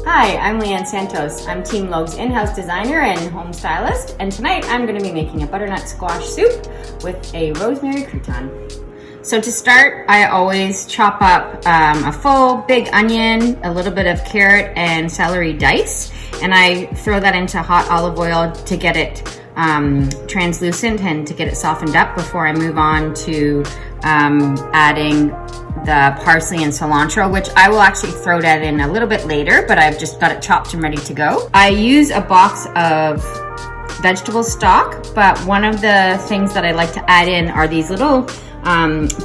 Hi, I'm Santos. I'm Team Logue's in-house designer and home stylist, and tonight I'm going to be making a butternut squash soup with a rosemary crouton. So to start, I always chop up a full big onion, a little bit of carrot and celery dice, and I throw that into hot olive oil to get it translucent and to get it softened up before I move on to adding the parsley and cilantro, which I will actually throw that in a little bit later, but I've just got it chopped and ready to go. I use a box of vegetable stock, but one of the things that I like to add in are these little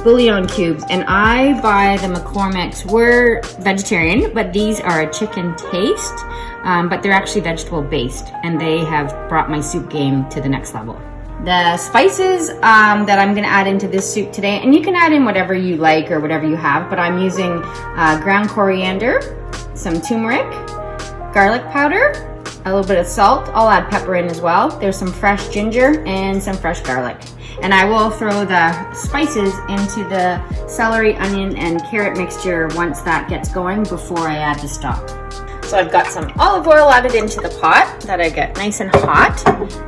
bouillon cubes, and I buy the McCormick's. We're vegetarian, but these are a chicken taste, but they're actually vegetable based, and they have brought my soup game to the next level. The spices that I'm gonna add into this soup today, and you can add in whatever you like or whatever you have, but I'm using ground coriander, some turmeric, garlic powder, a little bit of salt. I'll add pepper in as well. There's some fresh ginger and some fresh garlic. And I will throw the spices into the celery, onion, and carrot mixture once that gets going before I add the stock. So I've got some olive oil added into the pot that I get nice and hot.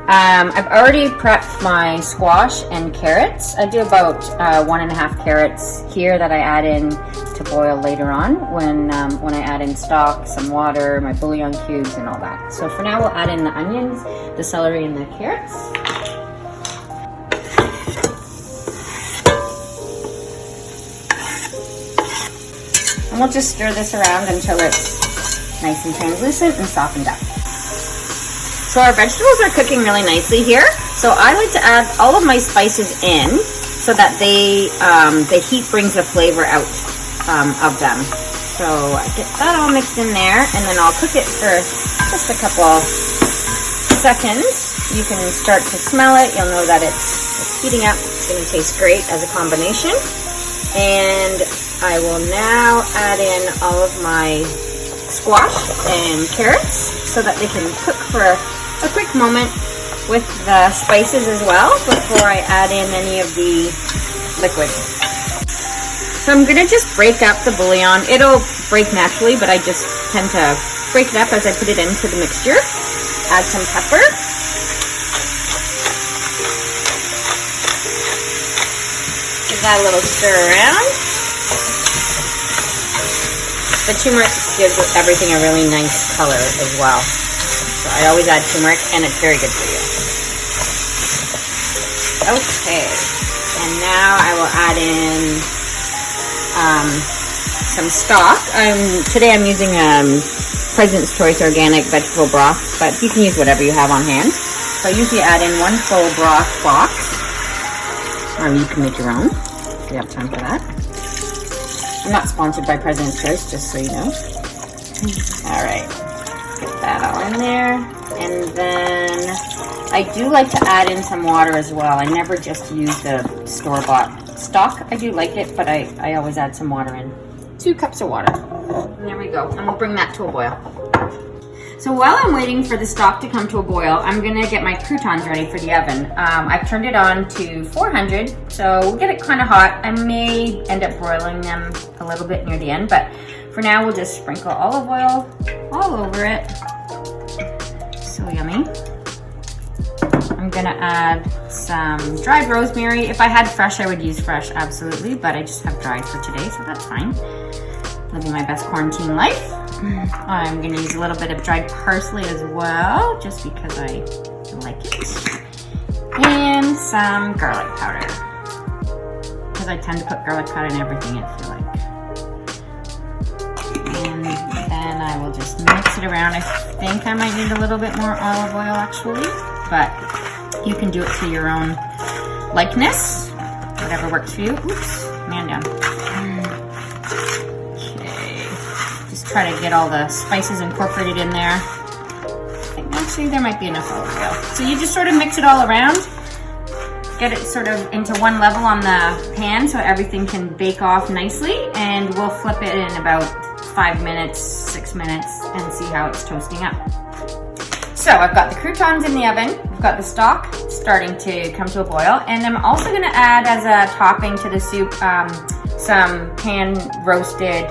I've already prepped my squash and carrots. I do about 1.5 carrots here that I add in to boil later on when I add in stock, some water, my bouillon cubes, and all that. So for now, we'll add in the onions, the celery, and the carrots. And we'll just stir this around until it's nice and translucent and softened up. So our vegetables are cooking really nicely here. So I like to add all of my spices in so that the heat brings the flavor out of them. So I get that all mixed in there, and then I'll cook it for just a couple seconds. You can start to smell it. You'll know that it's heating up. It's going to taste great as a combination. And I will now add in all of my squash and carrots so that they can cook for a quick moment with the spices as well before I add in any of the liquid. So I'm gonna just break up the bouillon. It'll break naturally, but I just tend to break it up as I put it into the mixture. Add some pepper. Give that a little stir around. The turmeric gives everything a really nice color as well. So I always add turmeric, and it's very good for you. Okay, and now I will add in some stock. Today I'm using President's Choice organic vegetable broth, but you can use whatever you have on hand. So I usually add in 1 full broth box, or you can make your own if you have time for that. I'm not sponsored by President's Choice, just so you know. All right, get that all in there. And then I do like to add in some water as well. I never just use the store-bought stock. I do like it, but I always add some water in. 2 cups of water. And there we go. And we'll bring that to a boil. So while I'm waiting for the stock to come to a boil, I'm gonna get my croutons ready for the oven. I've turned it on to 400, so we'll get it kind of hot. I may end up broiling them a little bit near the end, but for now we'll just sprinkle olive oil all over it. So yummy. I'm gonna add some dried rosemary. If I had fresh, I would use fresh, absolutely, but I just have dried for today, so that's fine. Living my best quarantine life. I'm gonna use a little bit of dried parsley as well, just because I like it. And some garlic powder, because I tend to put garlic powder in everything, I feel like. And then I will just mix it around. I think I might need a little bit more olive oil actually, but you can do it to your own likeness, whatever works for you. Oops, man down. Try to get all the spices incorporated in there. I think actually there might be enough olive oil. So you just sort of mix it all around, get it sort of into one level on the pan so everything can bake off nicely, and we'll flip it in about 5 minutes, 6 minutes, and see how it's toasting up. So I've got the croutons in the oven, I've got the stock starting to come to a boil, and I'm also gonna add as a topping to the soup some pan roasted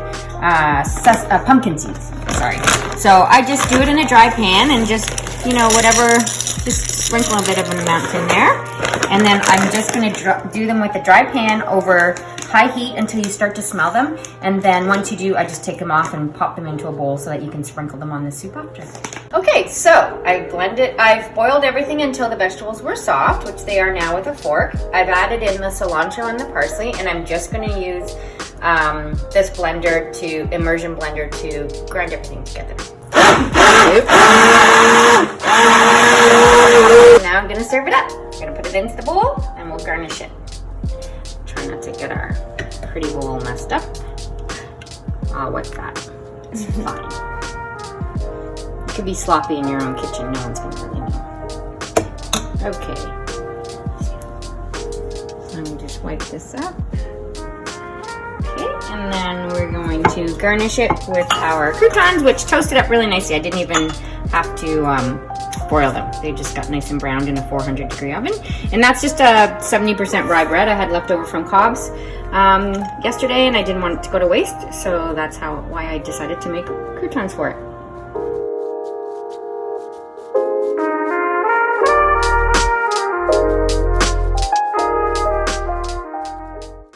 pumpkin seeds. sorry. So I just do it in a dry pan and just, you know, whatever, just sprinkle a bit of an amount in there. And then I'm just gonna do them with a dry pan over high heat until you start to smell them. And then once you do, I just take them off and pop them into a bowl so that you can sprinkle them on the soup after. Okay, so I've boiled everything until the vegetables were soft, which they are now with a fork. I've added in the cilantro and the parsley, and I'm just gonna use this immersion blender to grind everything together. Now I'm gonna serve it up. I'm gonna put it into the bowl and we'll garnish it. Try not to get our pretty bowl messed up. I'll wipe that. It's fine. It could be sloppy in your own kitchen. No one's gonna really know. Okay. Let me just wipe this up. Okay, and then we're going to garnish it with our croutons, which toasted up really nicely. I didn't even have to broil them. They just got nice and browned in a 400-degree oven. And that's just a 70% rye bread I had left over from Cobb's yesterday, and I didn't want it to go to waste, so that's why I decided to make croutons for it.